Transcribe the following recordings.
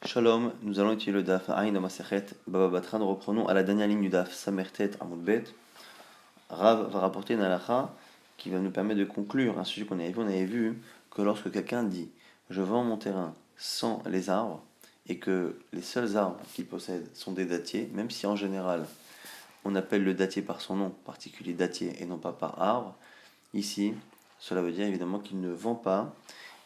Shalom, nous allons étudier le Daf Aïn dans Masechet Baba Batra. Nous reprenons à la dernière ligne du Daf Samertet Amud Bet. Rav va rapporter une halakha qui va nous permettre de conclure un sujet qu'on avait vu. On avait vu que lorsque quelqu'un dit je vends mon terrain sans les arbres et que les seuls arbres qu'il possède sont des dattiers, même si en général on appelle le dattier par son nom particulier dattier et non pas par arbre, ici cela veut dire évidemment qu'il ne vend pas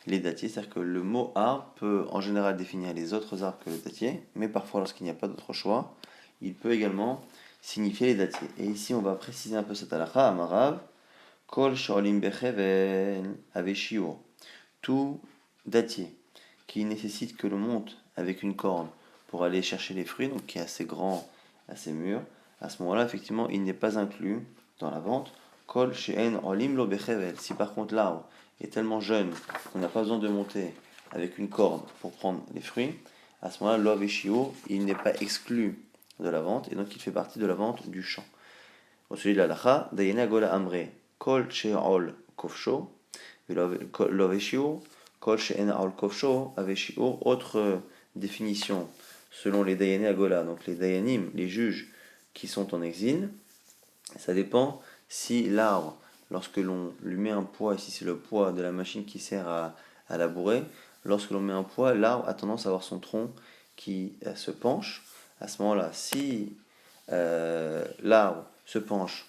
les dattiers, c'est-à-dire que le mot arbre peut en général définir les autres arbres que le dattier, mais parfois lorsqu'il n'y a pas d'autre choix, il peut également signifier les dattiers. Et ici on va préciser un peu cette halakha, amarav, kol sholim bechevel aveshio, tout dattier qui nécessite que l'on monte avec une corde pour aller chercher les fruits, donc qui est assez grand, assez mûr, à ce moment-là effectivement il n'est pas inclus dans la vente. Kol she'en olim lo bechevel, si par contre l'arbre est tellement jeune qu'on n'a pas besoin de monter avec une corde pour prendre les fruits, à ce moment-là, l'ov et shio, il n'est pas exclu de la vente, et donc il fait partie de la vente du champ. Au sujet de la lacha, dayena gola amre, kol she'ol kofsho, l'ov et shio, kol she'en ol kofsho, ave shio, autre définition selon les dayané agola, donc les dayanim, les juges qui sont en exil, ça dépend si l'arbre, lorsque l'on lui met un poids, ici c'est le poids de la machine qui sert à labourer, lorsque l'on met un poids, l'arbre a tendance à avoir son tronc qui se penche. À ce moment-là, si l'arbre se penche,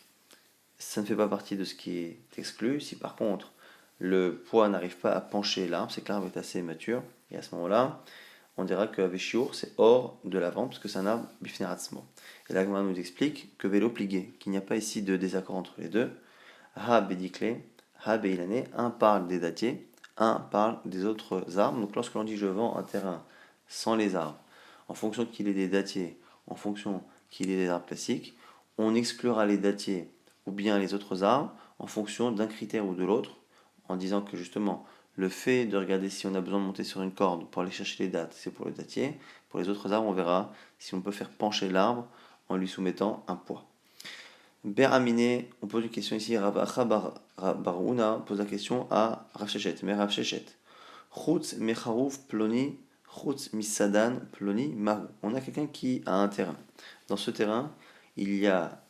ça ne fait pas partie de ce qui est exclu. Si par contre le poids n'arrive pas à pencher l'arbre, c'est que l'arbre est assez mature. Et à ce moment-là, on dira que Aveshiour, c'est hors de la vente, parce que c'est un arbre bifneratzmo. Et là, Gemara nous explique que vélo pligué, qu'il n'y a pas ici de désaccord entre les deux. Ha bédiclé, ha beilane, un parle des dattiers, un parle des autres arbres. Donc lorsque l'on dit je vends un terrain sans les arbres, en fonction qu'il ait des dattiers, en fonction qu'il ait des arbres classiques, on exclura les dattiers ou bien les autres arbres en fonction d'un critère ou de l'autre, en disant que justement le fait de regarder si on a besoin de monter sur une corde pour aller chercher les dattes, c'est pour le dattier. Pour les autres arbres, on verra si on peut faire pencher l'arbre en lui soumettant un poids. Beraminé, on pose une question ici. Rabacha Barouna pose la question à Rav Shechet. Mais Rav Shechet, Chutz mecharouf ploni, chutz misadan ploni mahu. On a quelqu'un qui a un terrain. Dans ce terrain, il y a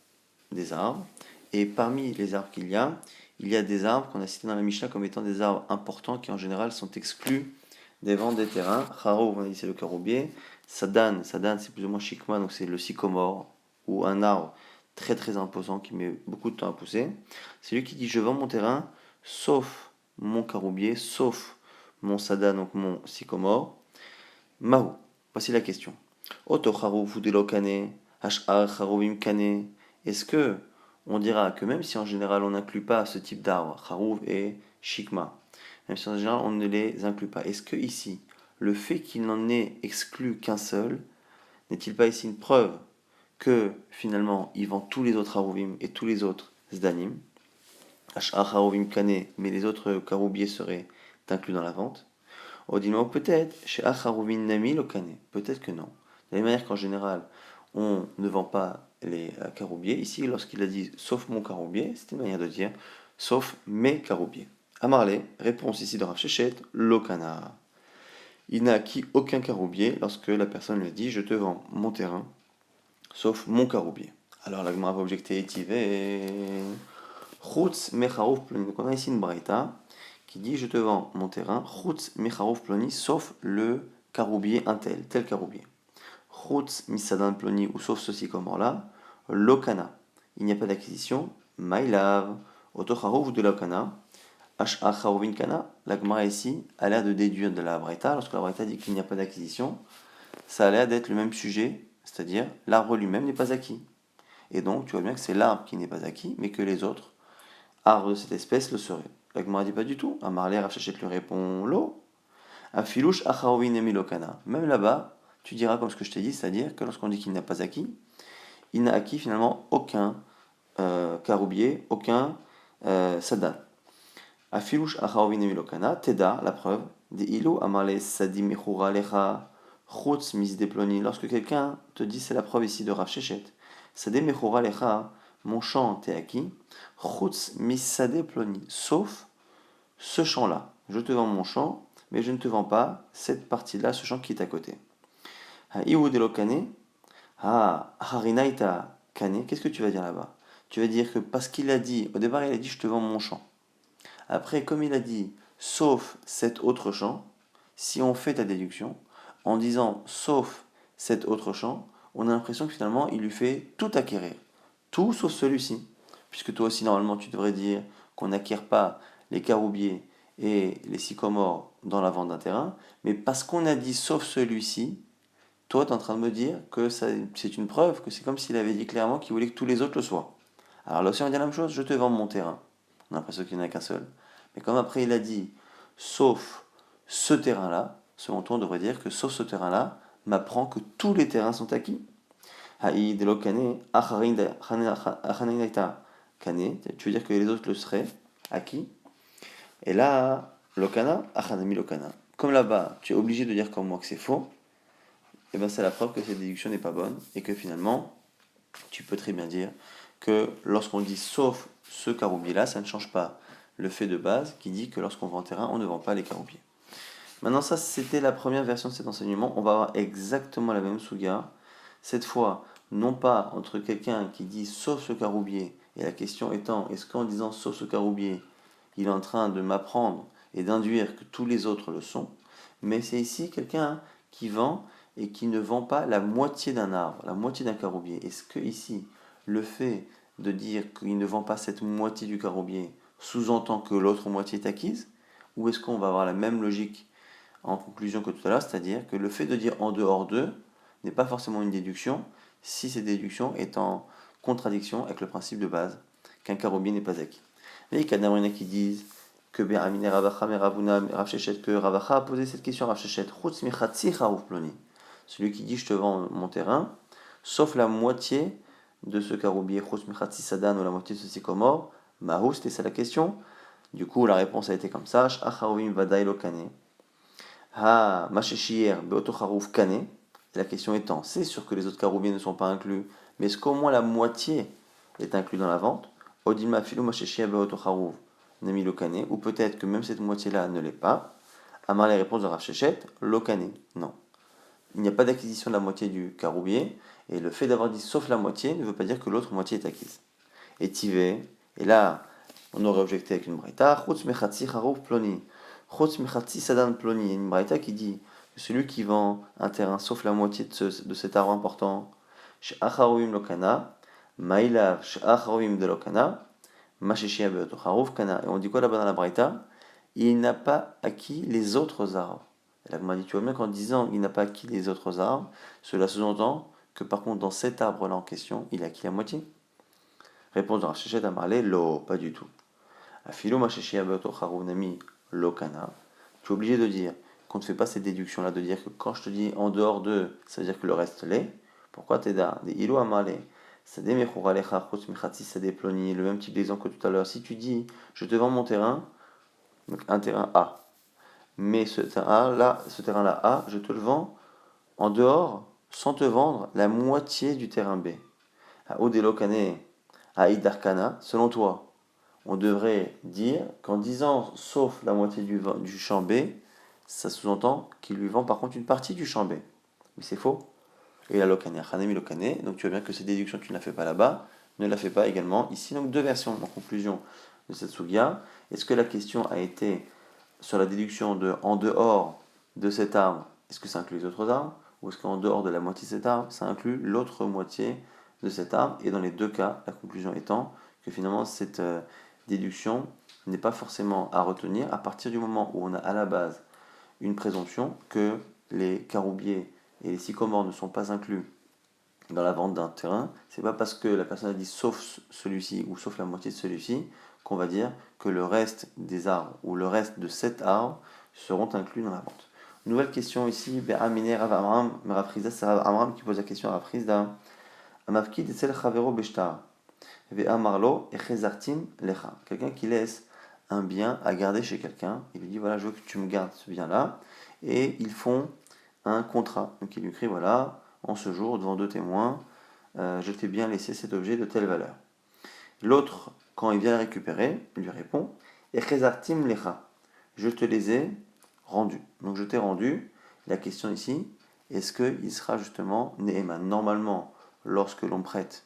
des arbres. Et parmi les arbres qu'il y a des arbres qu'on a cités dans la Mishnah comme étant des arbres importants qui en général sont exclus des ventes des terrains. Charo, on a dit c'est le caroubier. Sadan, c'est plus ou moins chikma, donc c'est le sycomore, ou un arbre très très imposant qui met beaucoup de temps à pousser. C'est lui qui dit je vends mon terrain, sauf mon caroubier, sauf mon sadan, donc mon sycomore. Mahu. Voici la question. Oto charou fudelo kane, hashar charouvim kane. Est-ce que on dira que même si en général on n'inclut pas ce type d'arbres, charouv et shikma, même si en général on ne les inclut pas, est-ce que ici, le fait qu'il n'en ait exclu qu'un seul, n'est-il pas ici une preuve que finalement il vend tous les autres harouvim et tous les autres zdanim, hashar harouvim kane, mais les autres caroubiers seraient inclus dans la vente? Odilma, peut-être, chez harouvim nami lokane, peut-être que non. De la même manière qu'en général, on ne vend pas les caroubiers. Ici, lorsqu'il a dit sauf mon caroubier, c'était une manière de dire sauf mes caroubiers. Amarlé, réponse ici de Rav Shechet, lokana. Il n'a acquis aucun caroubier lorsque la personne lui a dit je te vends mon terrain, sauf mon caroubier. Alors la Gemara va objecter étivé. Chutz mecharouf ploni. Donc on a ici une braïta qui dit je te vends mon terrain, chutz mecharouf ploni, sauf le caroubier un tel caroubier. Chutz misadan ploni, ou sauf ceci comme là, lokana. Il n'y a pas d'acquisition, mailav, otocharouf de lokana, hacharuvin kana. La Gemara ici a l'air de déduire de la braïta, lorsque la braïta dit qu'il n'y a pas d'acquisition, ça a l'air d'être le même sujet, c'est-à-dire l'arbre lui-même n'est pas acquis. Et donc tu vois bien que c'est l'arbre qui n'est pas acquis, mais que les autres arbres de cette espèce le seraient. La Gemara dit pas du tout. Amarler Rav Shechet lui répond l'eau. Afilouch acharovin emilokana. Même là-bas, tu diras comme ce que je t'ai dit, c'est-à-dire que lorsqu'on dit qu'il n'a pas acquis, il n'a acquis finalement aucun caroubier, aucun sadan. Afilouch acharovin emilokana, teda, la preuve, de ilo amarle sadim echura lecha chutz misdeploni. Lorsque quelqu'un te dit, c'est la preuve ici de Rav Shechet, sadim echura lecha, mon champ t'est acquis, chutz misade ploni, sauf ce champ-là. Je te vends mon champ, mais je ne te vends pas cette partie-là, ce champ qui est à côté. Ha'iwu de lokane, ha harinaita kane. Qu'est-ce que tu vas dire là-bas? Tu vas dire que parce qu'il a dit, au départ il a dit je te vends mon champ. Après, comme il a dit, sauf cet autre champ, si on fait ta déduction, en disant sauf cet autre champ, on a l'impression que finalement il lui fait tout acquérir. Tout sauf celui-ci. Puisque toi aussi, normalement, tu devrais dire qu'on n'acquiert pas les caroubiers et les sycomores dans la vente d'un terrain, mais parce qu'on a dit sauf celui-ci, toi, tu es en train de me dire que c'est une preuve, que c'est comme s'il avait dit clairement qu'il voulait que tous les autres le soient. Alors là aussi, on dit la même chose, je te vends mon terrain. On a l'impression qu'il n'y en a qu'un seul. Mais comme après il a dit, sauf ce terrain-là, selon toi, on devrait dire que sauf ce terrain-là, m'apprend que tous les terrains sont acquis. Haïd lokane, kane, tu veux dire que les autres le seraient acquis. Et là, lokana, achanami lokana. Comme là-bas, tu es obligé de dire comme moi que c'est faux, et bien c'est la preuve que cette déduction n'est pas bonne, et que finalement, tu peux très bien dire que lorsqu'on dit sauf ce caroubier-là, ça ne change pas le fait de base qui dit que lorsqu'on vend terrain, on ne vend pas les caroubiers. Maintenant, ça, c'était la première version de cet enseignement. On va avoir exactement la même souga. Cette fois, non pas entre quelqu'un qui dit sauf ce caroubier, et la question étant, est-ce qu'en disant sauf ce caroubier, il est en train de m'apprendre et d'induire que tous les autres le sont, mais c'est ici quelqu'un qui vend et qui ne vend pas la moitié d'un arbre, la moitié d'un caroubier. Est-ce que ici, le fait de dire qu'il ne vend pas cette moitié du caroubier sous-entend que l'autre moitié est acquise? Ou est-ce qu'on va avoir la même logique en conclusion que tout à l'heure, c'est-à-dire que le fait de dire en dehors d'eux n'est pas forcément une déduction si cette déduction est en contradiction avec le principe de base qu'un caroubier n'est pas acquis. Mais il y en a qui disent que que Ravacha a posé cette question à Rav Shechet, celui qui dit je te vends mon terrain, sauf la moitié de ce caroubier, sadan, ou la moitié de ce sycomore, Mahou, c'était ça la question. Du coup, la réponse a été comme ça, Ha Masheshir Beotocharuf Kane. La question étant, c'est sûr que les autres caroubiers ne sont pas inclus, mais est-ce qu'au moins la moitié est inclus dans la vente? Odilma Filou Masheshir Beotocharuf Nemi Lokane, ou peut-être que même cette moitié-là ne l'est pas. Amar les réponses de Rav Shechet, Lokane. Non. Il n'y a pas d'acquisition de la moitié du caroubier, et le fait d'avoir dit sauf la moitié ne veut pas dire que l'autre moitié est acquise. Et Tivé, et là, on aurait objecté avec une braïta, Chutz Mechatzi Charuf Ploni. Chutz Mechatzi Sadan Ploni. Une braïta qui dit que celui qui vend un terrain sauf la moitié de cet arbre important, She'acharovim Lokana, Maïlav She'acharovim de Lokana, Masheshia Beotocharuf Kana. Et on dit quoi là-bas dans la braïta? Il n'a pas acquis les autres arbres. Et là, on m'a dit, tu vois bien qu'en disant il n'a pas acquis les autres arbres, cela sous-entend que par contre dans cet arbre-là en question, il a acquis la moitié. Réponse de Rachechet à Marley, lo, pas du tout. Afilo Masheshia Beotocharuf Nami Lokana. Tu es obligé de dire qu'on ne fait pas cette déduction-là, de dire que quand je te dis en dehors de, ça veut dire que le reste l'est. Pourquoi t'es là? Des ilo amale. Ça démechuralecha chutz mechatzi ça déploni. Le même type d'exemple que tout à l'heure. Si tu dis, je te vends mon terrain, donc un terrain A, mais ce terrain-là A, je te le vends en dehors, sans te vendre la moitié du terrain B. À Odelokane, à Idarkana, selon toi, on devrait dire qu'en disant sauf la moitié du champ B, ça sous-entend qu'il lui vend par contre une partie du champ B. Mais c'est faux. Et la lokane, hanemi lokane, donc tu vois bien que cette déduction tu ne la fais pas là-bas, ne la fais pas également ici. Donc deux versions en conclusion de cette sugya. Est-ce que la question a été sur la déduction de en dehors de cet arbre, est-ce que ça inclut les autres arbres? Ou est-ce qu'en dehors de la moitié de cet arbre, ça inclut l'autre moitié de cet arbre? Et dans les deux cas, la conclusion étant que finalement cette déduction n'est pas forcément à retenir à partir du moment où on a à la base une présomption que les caroubiers et les sycomores ne sont pas inclus dans la vente d'un terrain. C'est pas parce que la personne a dit sauf celui-ci ou sauf la moitié de celui-ci qu'on va dire que le reste des arbres ou le reste de cet arbre seront inclus dans la vente. Nouvelle question ici, Be'amine Rav Amram, c'est Rav Amram qui pose la question à Rav Chizda. Amavkid etzel chavero beshtar. Ve'amarlo echezartim lecha. Quelqu'un qui laisse un bien à garder chez quelqu'un, il lui dit voilà, je veux que tu me gardes ce bien-là, et ils font un contrat. Donc il lui écrit voilà, en ce jour, devant deux témoins, je t'ai bien laissé cet objet de telle valeur. L'autre, quand il vient le récupérer, il lui répond echezartim lecha. Je te les ai rendus. Donc je t'ai rendu. La question ici est-ce qu'il sera justement Ne'eman? Normalement, lorsque l'on prête,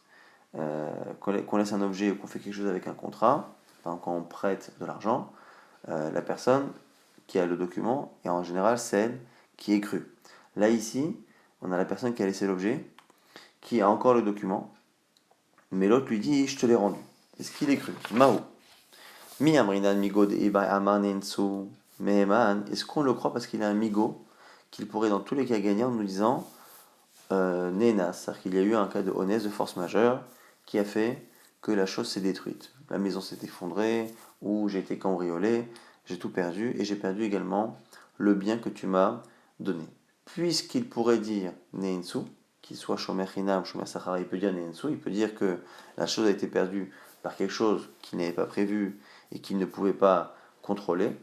qu'on laisse un objet ou qu'on fait quelque chose avec un contrat, enfin, quand on prête de l'argent, la personne qui a le document est en général celle qui est crue. Là, ici, on a la personne qui a laissé l'objet, qui a encore le document, mais l'autre lui dit je te l'ai rendu. Est-ce qu'il est cru? Mao. Mi amrinan migo de ibai aman ensu meheman. Est-ce qu'on le croit parce qu'il a un migo qu'il pourrait dans tous les cas gagner en nous disant Nena, c'est-à-dire qu'il y a eu un cas de honnête, de force majeure, qui a fait que la chose s'est détruite. La maison s'est effondrée, ou j'ai été cambriolé, j'ai tout perdu, et j'ai perdu également le bien que tu m'as donné. Puisqu'il pourrait dire Neinsu, qu'il soit Shomer Hinam, Shomer Sachara, il peut dire Neinsu, il peut dire que la chose a été perdue par quelque chose qu'il n'avait pas prévu et qu'il ne pouvait pas contrôler.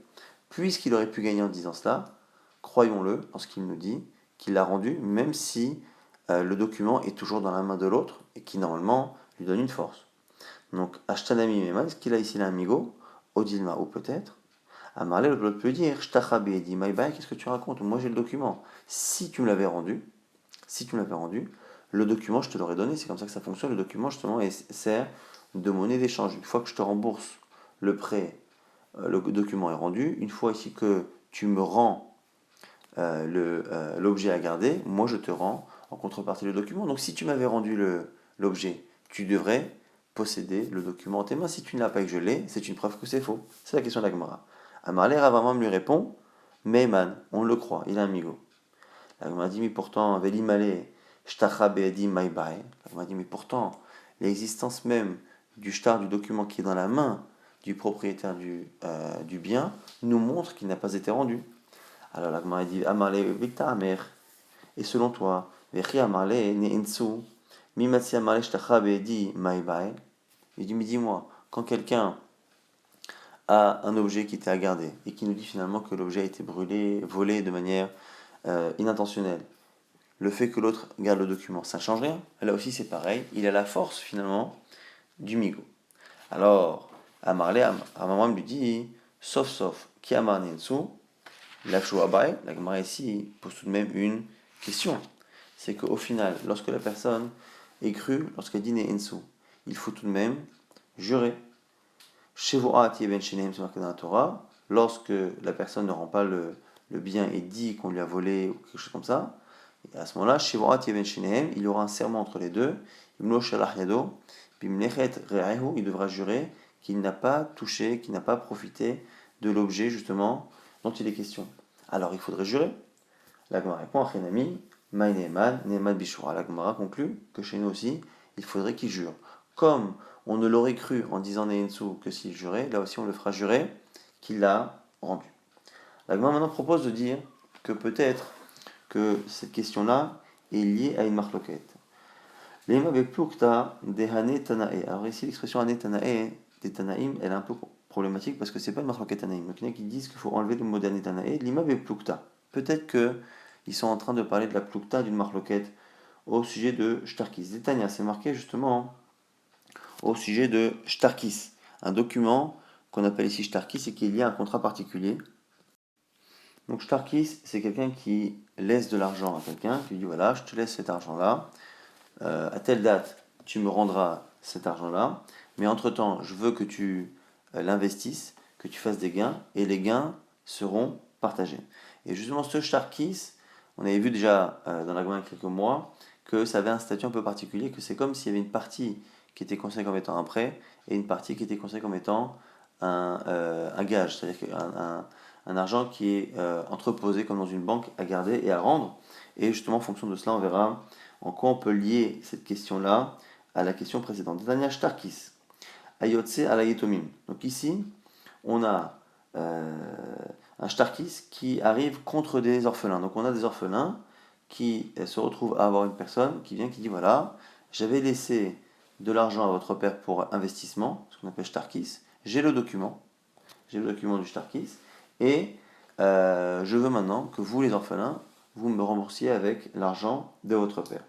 Puisqu'il aurait pu gagner en disant cela, croyons-le en ce qu'il nous dit, qu'il l'a rendu, même si le document est toujours dans la main de l'autre et qui normalement lui donne une force. Donc, Ashtanami Mema, est-ce qu'il a ici l'amigo Odilma, ou peut-être Amarle, l'autre peut dire Shtachabe dit Maïbaï, qu'est-ce que tu racontes? Moi j'ai le document. Si tu me l'avais rendu, le document je te l'aurais donné, c'est comme ça que ça fonctionne. Le document justement sert de monnaie d'échange. Une fois que je te rembourse le prêt, le document est rendu. Une fois ici que tu me rends l'objet à garder, moi je te rends en contrepartie le document. Donc si tu m'avais rendu l'objet, tu devrais posséder le document en tes mains. Si tu ne l'as pas et que je l'ai, c'est une preuve que c'est faux. C'est la question d'Agmara. Amarle Ravamam lui répond, Meyman, on le croit, il est un amigo. L'Agmara dit, mais pourtant, Velimale, Shtacha Be'edim Maibai. L'Agmara dit, mais pourtant, l'existence même du shtar, du document qui est dans la main du propriétaire du bien, nous montre qu'il n'a pas été rendu. Alors l'Agmara dit, Amarle Victa Amer. Et selon toi, Vechi Amarle Ne'ensu, Mimatsi Amarle Shtacha Be'edi Maibai. Il dit, mais dis-moi, quand quelqu'un a un objet qui était à garder et qui nous dit finalement que l'objet a été brûlé, volé de manière inintentionnelle, le fait que l'autre garde le document, ça ne change rien. Là aussi c'est pareil, il a la force finalement du migo. Alors, Amarle, Amamam lui dit, sauf, qui Amar Nensu, la Shoabai, la Gemara ici pose tout de même une question. C'est qu'au final, lorsque la personne est crue, lorsqu'elle dit Nensu, il faut tout de même jurer. Shevoat Yeben Shenehem, c'est marqué dans la Torah, lorsque la personne ne rend pas le bien et dit qu'on lui a volé ou quelque chose comme ça, et à ce moment-là, Shevoat Yeben Shenehem, il y aura un serment entre les deux, Imlo Shalach Yado, Bimlechet Re'ehu, il devra jurer qu'il n'a pas touché, qu'il n'a pas profité de l'objet justement dont il est question. Alors il faudrait jurer. La Gemara répond à Chenami, Maï Ne'eman, Ne'eman Bishura. La Gemara conclut que chez nous aussi, il faudrait qu'il jure. Comme on ne l'aurait cru en disant Neinsu que s'il jurait, là aussi on le fera jurer qu'il l'a rendu. La Gemara maintenant propose de dire que peut-être que cette question-là est liée à une marloquette. Lema beplukta dehane tanae. Alors ici l'expression ane tanae des tanaïm, elle est un peu problématique parce que c'est pas une marloquette tanaïm. Donc il y en a qui disent qu'il faut enlever le mot d'ane tanae. Lima beplukta. Peut-être qu'ils sont en train de parler de la plukta d'une marloquette au sujet de Shtarkis. Détania, c'est marqué justement au sujet de Shtarkis, un document qu'on appelle ici Shtarkis et qui est lié à un contrat particulier. Donc Shtarkis, c'est quelqu'un qui laisse de l'argent à quelqu'un, qui lui dit voilà, je te laisse cet argent-là, à telle date, tu me rendras cet argent-là, mais entre-temps, je veux que tu l'investisses, que tu fasses des gains, et les gains seront partagés. Et justement, ce Shtarkis, on avait vu déjà dans la Gemara il y a quelques mois, que ça avait un statut un peu particulier, que c'est comme s'il y avait une partie qui était considérée comme étant un prêt, et une partie qui était considérée comme étant un gage, c'est-à-dire un argent qui est entreposé comme dans une banque à garder et à rendre. Et justement, en fonction de cela, on verra en quoi on peut lier cette question-là à la question précédente. Dania Shtarkis, Ayotse Alayetomim. Donc ici, on a un Shtarkis qui arrive contre des orphelins. Donc on a des orphelins qui se retrouvent à avoir une personne qui vient qui dit voilà, j'avais laissé de l'argent à votre père pour investissement, ce qu'on appelle Shtarkis, j'ai le document du Shtarkis, et je veux maintenant que vous, les orphelins, vous me remboursiez avec l'argent de votre père.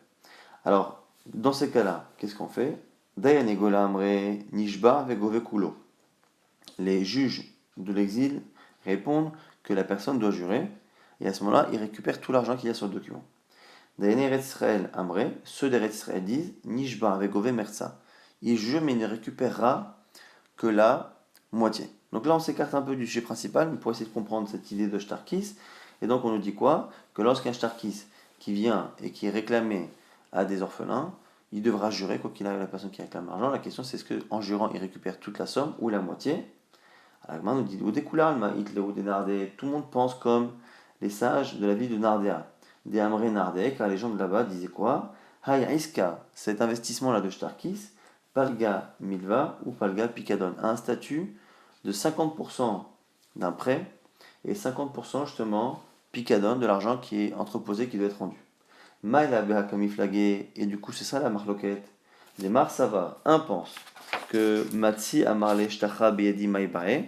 Alors, dans ces cas-là, qu'est-ce qu'on fait? Dayanegola Amre Nishba Vegove Kulo. Les juges de l'exil répondent que la personne doit jurer, et à ce moment-là, ils récupèrent tout l'argent qu'il y a sur le document. Dayané Eretz Israël Amré, ceux d'Eretz Israël disent Nishba avec Gové Mersa. Il jure, mais il ne récupérera que la moitié. Donc là, on s'écarte un peu du sujet principal, mais pour essayer de comprendre cette idée de Shtarkis. Et donc, on nous dit quoi? Que lorsqu'un Shtarkis qui vient et qui est réclamé à des orphelins, il devra jurer, quoi qu'il arrive, la personne qui réclame l'argent. La question, c'est est-ce qu'en jurant, il récupère toute la somme ou la moitié? Agma nous dit tout le monde pense comme les sages de la ville de Nardéa. Des Amré Nardé, car les gens de là-bas disaient quoi? Hay Iska, cet investissement-là de Shtarkis, Palga Milva ou Palga Picadon, a un statut de 50% d'un prêt et 50% justement Picadon, de l'argent qui est entreposé, qui doit être rendu. Maïla Beha Kamiflagé, et du coup c'est ça la marloquette. Les Mar Sava, un pense que Matsi Amarle Shtacha Beyadi Maïbae,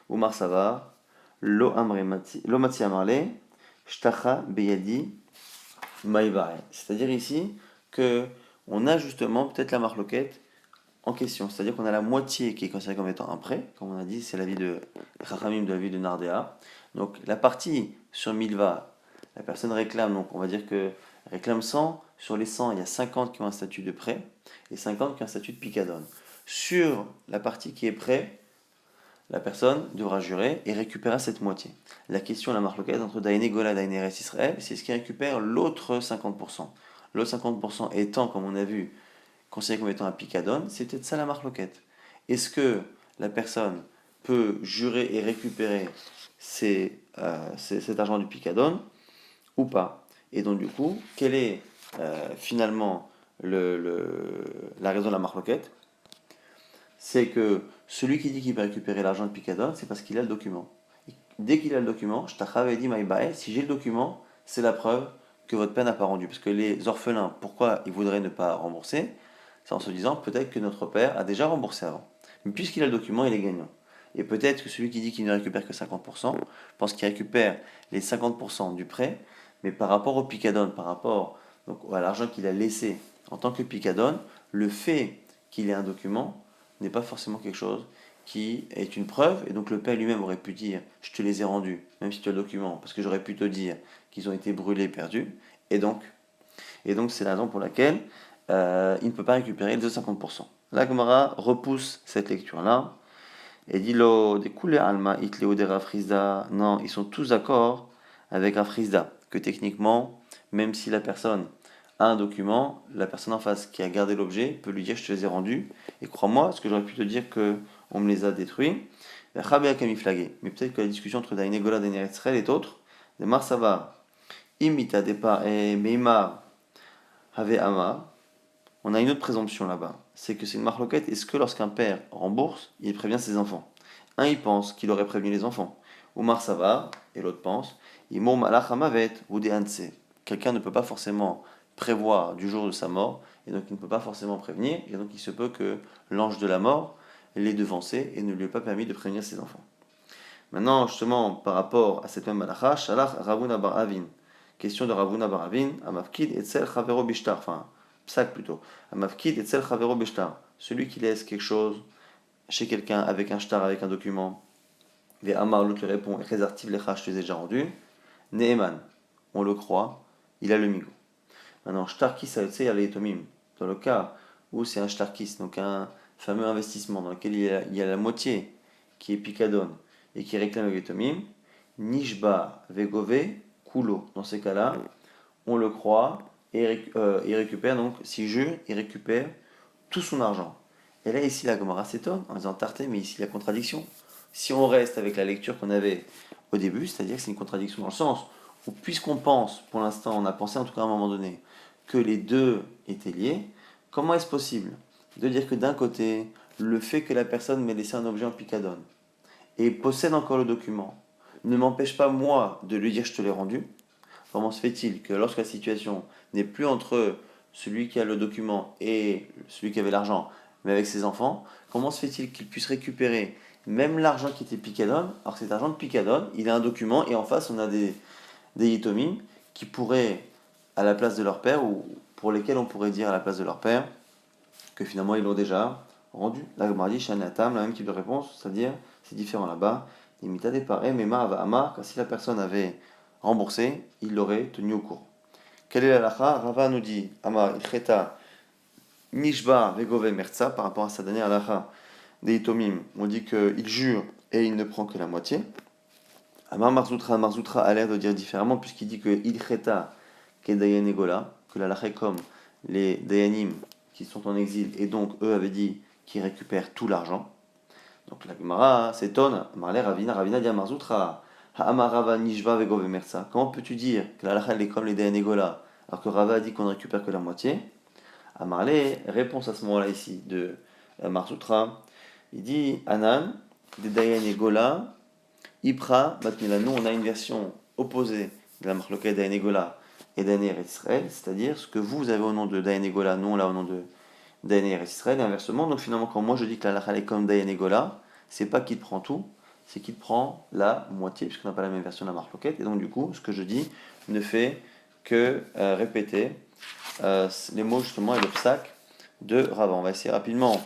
ou Mar Sava, Lo Matsi Amarle Shtacha Beyadi Maïbae. C'est-à-dire ici que on a justement peut-être la marloquette en question. C'est-à-dire qu'on a la moitié qui est considérée comme étant un prêt, comme on a dit, c'est la vie de Chachamim, de la vie de Nardéa. Donc la partie sur Milva, la personne réclame, donc on va dire que réclame 100, sur les 100, il y a 50 qui ont un statut de prêt et 50 qui ont un statut de picadone. Sur la partie qui est prêt, la personne devra jurer et récupérer cette moitié. La question, la marloquette entre Daïné Gola et Daïné Eretz Israël, c'est ce qui récupère l'autre 50%. L'autre 50% étant, comme on a vu, considéré comme étant un picadone, c'est peut-être ça la marloquette. Est-ce que la personne peut jurer et récupérer cet argent du picadone ou pas? Et donc du coup, quelle est finalement la raison de la marloquette? C'est que celui qui dit qu'il peut récupérer l'argent de picadone, c'est parce qu'il a le document. Et dès qu'il a le document, si j'ai le document, c'est la preuve que votre père n'a pas rendu. Parce que les orphelins, pourquoi ils voudraient ne pas rembourser? C'est en se disant peut-être que notre père a déjà remboursé avant. Mais puisqu'il a le document, il est gagnant. Et peut-être que celui qui dit qu'il ne récupère que 50% pense qu'il récupère les 50% du prêt, mais par rapport au picadone, par rapport donc, à l'argent qu'il a laissé en tant que picadone, le fait qu'il ait un document n'est pas forcément quelque chose qui est une preuve, et donc le père lui-même aurait pu dire je te les ai rendus, même si tu as le document, parce que j'aurais pu te dire qu'ils ont été brûlés, perdus, et donc c'est la raison pour laquelle il ne peut pas récupérer les 50%. La Gemara repousse cette lecture-là et dit lo de kule alma itleo de Rafrizda. Non, ils sont tous d'accord avec Rafrizda que techniquement, même si la personne a un document, la personne en face qui a gardé l'objet peut lui dire je te les ai rendus. Et crois-moi, ce que j'aurais pu te dire que on me les a détruits. Mais peut-être que la discussion entre Daïné Gola et Eretzrel est autre. De Marsava, imita départ et Meimar Have Ama. On a une autre présomption là-bas, c'est que c'est une marloquette. Est-ce que lorsqu'un père rembourse, il prévient ses enfants? Un, il pense qu'il aurait prévenu les enfants. Omar Sava, et l'autre pense, Imur Malach Hamavet ou des Hanse. Quelqu'un ne peut pas forcément prévoir du jour de sa mort, et donc il ne peut pas forcément prévenir, et donc il se peut que l'ange de la mort l'ait devancé et ne lui ait pas permis de prévenir ses enfants. Maintenant, justement, par rapport à cette même malacha, Shalach Ravuna Bar Avin. Question de Ravuna Bar Avin, Amavkid Etzel Chavero Bishtar, enfin, psak plutôt. Amavkid Etzel Chavero Bishtar. Celui qui laisse quelque chose chez quelqu'un avec un shtar, avec un document. Ve Amar, l'autre lui répond, Echezartiv Lecha, je te les ai déjà rendus. Neeman, on le croit, il a le migo. Maintenant, Shtarkis Ayotzei Aletomim. Dans le cas où c'est un Shtarkis, donc un fameux investissement dans lequel il y a la moitié qui est Picadone et qui réclame le Tomim, Nishba Vegove Kulo. Dans ces cas-là, on le croit et il récupère, donc s'il jure, il récupère tout son argent. Et là, ici, la Gemara s'étonne en disant Tarté, mais ici, il y a contradiction. Si on reste avec la lecture qu'on avait au début, c'est-à-dire que c'est une contradiction dans le sens où, puisqu'on pense, pour l'instant, on a pensé en tout cas à un moment donné, que les deux étaient liés, comment est-ce possible de dire que d'un côté, le fait que la personne m'ait laissé un objet en picadone et possède encore le document ne m'empêche pas, moi, de lui dire je te l'ai rendu? Comment se fait-il que lorsque la situation n'est plus entre celui qui a le document et celui qui avait l'argent, mais avec ses enfants, comment se fait-il qu'il puisse récupérer même l'argent qui était picadone, alors que cet argent de picadone, il a un document et en face on a des yitomim qui pourraient, à la place de leur père, ou pour lesquels on pourrait dire à la place de leur père, que finalement ils l'ont déjà rendu. La Gemara dit, Shanatam, la même type de réponse, c'est-à-dire, c'est différent là-bas, Imita des paré, Mema Ava Amar, car si la personne avait remboursé, il l'aurait tenu au courant. Quelle est la halakha? Rava nous dit, Amar ilcheta nishba vegove merza, par rapport à sa dernière halakha des itomim, on dit qu'il jure et il ne prend que la moitié. Amar Marzoutra, Marzoutra a l'air de dire différemment, puisqu'il dit que ilcheta ke dayan egola, que la halakha est comme les dayanim qui sont en exil, et donc eux avaient dit qu'ils récupèrent tout l'argent. Donc la Gemara s'étonne, Marley Ravina dit à Marzoutra, Ha'amarava nishva vegove merza. Comment peux-tu dire que la halakha est comme les dayan egola, alors que Rava a dit qu'on ne récupère que la moitié? Amarle, réponse à ce moment-là ici de Marsutra, il dit Anan, de Dayan et Gola, Ipra, Batmila. Nous, on a une version opposée de la marloquette Dayan et Gola et Dayan et Israël, c'est-à-dire ce que vous avez au nom de Dayan et Gola, nous on l'a au nom de Dayan et Israël, et inversement. Donc finalement, quand moi je dis que la halakha est comme Dayan et Gola, c'est pas qu'il prend tout, c'est qu'il prend la moitié, puisqu'on n'a pas la même version de la marloquette, et donc du coup, ce que je dis ne fait que répéter les mots justement et le psaque de Rava. On va essayer rapidement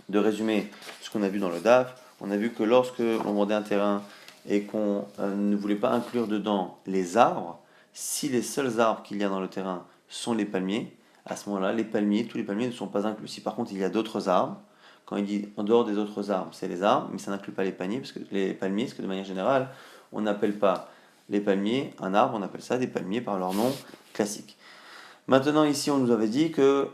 de résumer ce qu'on a vu dans le DAF. On a vu que lorsque l'on vendait un terrain et qu'on ne voulait pas inclure dedans les arbres, si les seuls arbres qu'il y a dans le terrain sont les palmiers, à ce moment-là, tous les palmiers ne sont pas inclus. Si par contre il y a d'autres arbres, quand il dit en dehors des autres arbres, c'est les arbres, mais ça n'inclut pas les palmiers, parce que de manière générale, on n'appelle pas les palmiers un arbre, on appelle ça des palmiers par leur nom classique. Maintenant, ici, on nous avait dit que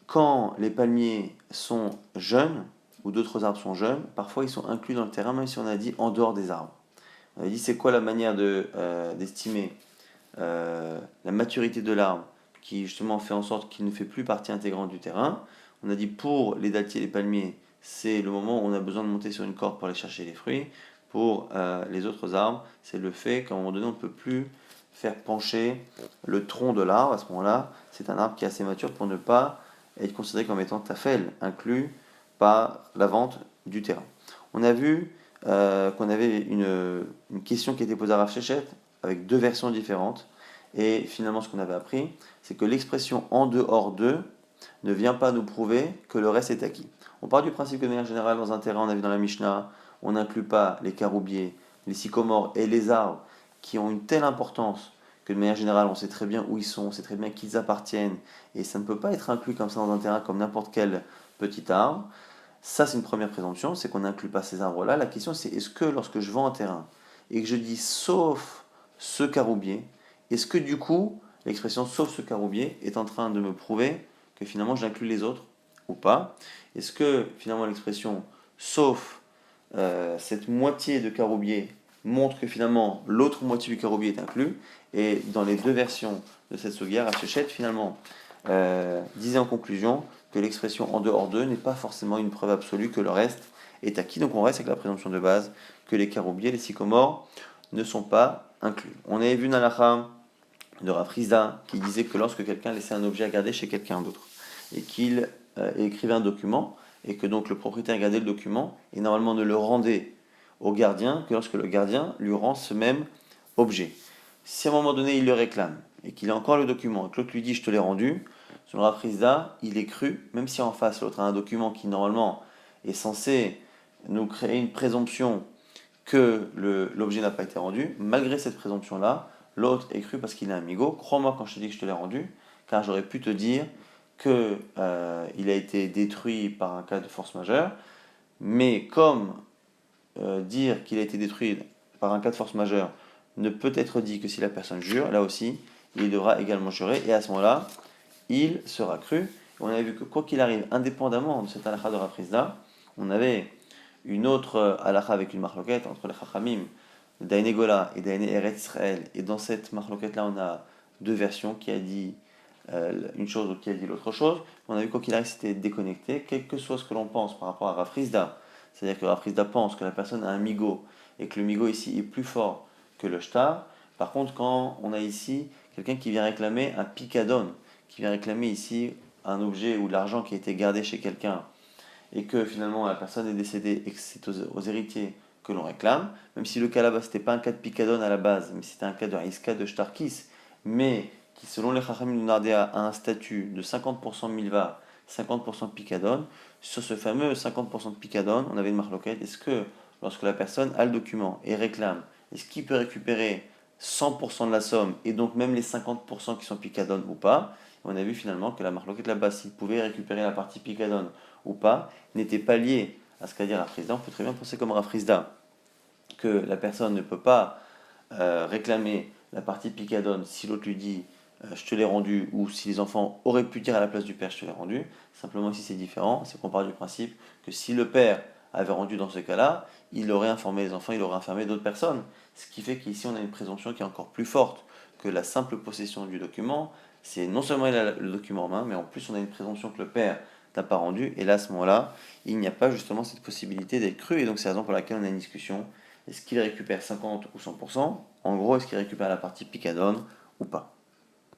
quand les palmiers sont jeunes, ou d'autres arbres sont jeunes, parfois ils sont inclus dans le terrain, même si on a dit en dehors des arbres. On avait dit c'est quoi la manière d'estimer la maturité de l'arbre, qui justement fait en sorte qu'il ne fait plus partie intégrante du terrain. On a dit pour les dattiers et les palmiers, c'est le moment où on a besoin de monter sur une corde pour aller chercher les fruits. Pour les autres arbres, c'est le fait qu'à un moment donné, on ne peut plus faire pencher le tronc de l'arbre. À ce moment-là, c'est un arbre qui est assez mature pour ne pas être considéré comme étant tafel, inclus par la vente du terrain. On a vu qu'on avait une question qui était posée à Rav Shechet avec deux versions différentes. Et finalement, ce qu'on avait appris, c'est que l'expression en dehors de ne vient pas nous prouver que le reste est acquis. On part du principe que de manière générale, dans un terrain, on a vu dans la Mishnah, on n'inclut pas les caroubiers, les sycomores et les arbres qui ont une telle importance que de manière générale, on sait très bien où ils sont, on sait très bien qu'ils appartiennent, et ça ne peut pas être inclus comme ça dans un terrain comme n'importe quel petit arbre. Ça, c'est une première présomption, c'est qu'on n'inclut pas ces arbres-là. La question, c'est est-ce que lorsque je vends un terrain et que je dis sauf ce caroubier, est-ce que du coup, l'expression sauf ce caroubier est en train de me prouver que finalement j'inclus les autres ou pas? Est-ce que finalement l'expression sauf cette moitié de caroubier montre que finalement l'autre moitié du caroubier est inclus? Et dans les deux versions de cette Sogia, Rachechet finalement disait en conclusion que l'expression en dehors d'eux n'est pas forcément une preuve absolue que le reste est acquis. Donc on reste avec la présomption de base que les caroubiers, les sycomores ne sont pas inclus. On avait vu Nalacha de Rav Rizda qui disait que lorsque quelqu'un laissait un objet à garder chez quelqu'un d'autre et qu'il écrivait un document et que donc le propriétaire gardait le document et normalement ne le rendait au gardien que lorsque le gardien lui rend ce même objet. Si à un moment donné il le réclame et qu'il a encore le document et que l'autre lui dit je te l'ai rendu, selon Rav Rizda, il est cru, même si en face l'autre a un document qui normalement est censé nous créer une présomption que l'objet n'a pas été rendu, malgré cette présomption-là, l'autre est cru parce qu'il est amigo. Crois-moi quand je te dis que je te l'ai rendu, car j'aurais pu te dire qu'il a été détruit par un cas de force majeure, mais comme dire qu'il a été détruit par un cas de force majeure ne peut être dit que si la personne jure, là aussi, il devra également jurer, et à ce moment-là, il sera cru. On avait vu que quoi qu'il arrive, indépendamment de cette halakha de Rav Rizda, on avait une autre halakha avec une marloquette entre les chachamim, Daine Gola et Daine Eretz Israël. Et dans cette marloquette-là, on a deux versions qui a dit une chose ou qui a dit l'autre chose. On a vu quoi qu'il arrive, c'était déconnecté, quel que soit ce que l'on pense par rapport à Rav Rizda. C'est-à-dire que Rav Rizda pense que la personne a un migo et que le migo ici est plus fort que le shtar. Par contre, quand on a ici quelqu'un qui vient réclamer un picadon, qui vient réclamer ici un objet ou de l'argent qui a été gardé chez quelqu'un et que finalement la personne est décédée et que c'est aux héritiers que l'on réclame, même si le cas là-bas c'était pas un cas de picadon à la base, mais c'était un cas de iska de shtarkis, mais qui selon les chachamim de Nardea a un statut de 50% milva, 50% picadon. Sur ce fameux 50% de picadon, on avait une marloquette. Est-ce que lorsque la personne a le document et réclame, est-ce qu'il peut récupérer 100% de la somme, et donc même les 50% qui sont picadon ou pas, on a vu finalement que la marloquette là-bas, s'il pouvait récupérer la partie picadon ou pas, n'était pas lié à ce qu'a dit Rafrizda. On peut très bien penser comme Rafrizda, que la personne ne peut pas réclamer la partie picadon si l'autre lui dit je te l'ai rendu, ou si les enfants auraient pu dire à la place du père je te l'ai rendu. Simplement ici c'est différent, c'est qu'on part du principe que si le père avait rendu dans ce cas-là, il aurait informé les enfants, il aurait informé d'autres personnes. Ce qui fait qu'ici on a une présomption qui est encore plus forte que la simple possession du document. C'est non seulement il a le document en main, mais en plus on a une présomption que le père n'a pas rendu, et là à ce moment-là, il n'y a pas justement cette possibilité d'être cru, et donc c'est la raison pour laquelle on a une discussion. Est-ce qu'il récupère 50 ou 100%? En gros, est-ce qu'il récupère la partie picadone ou pas?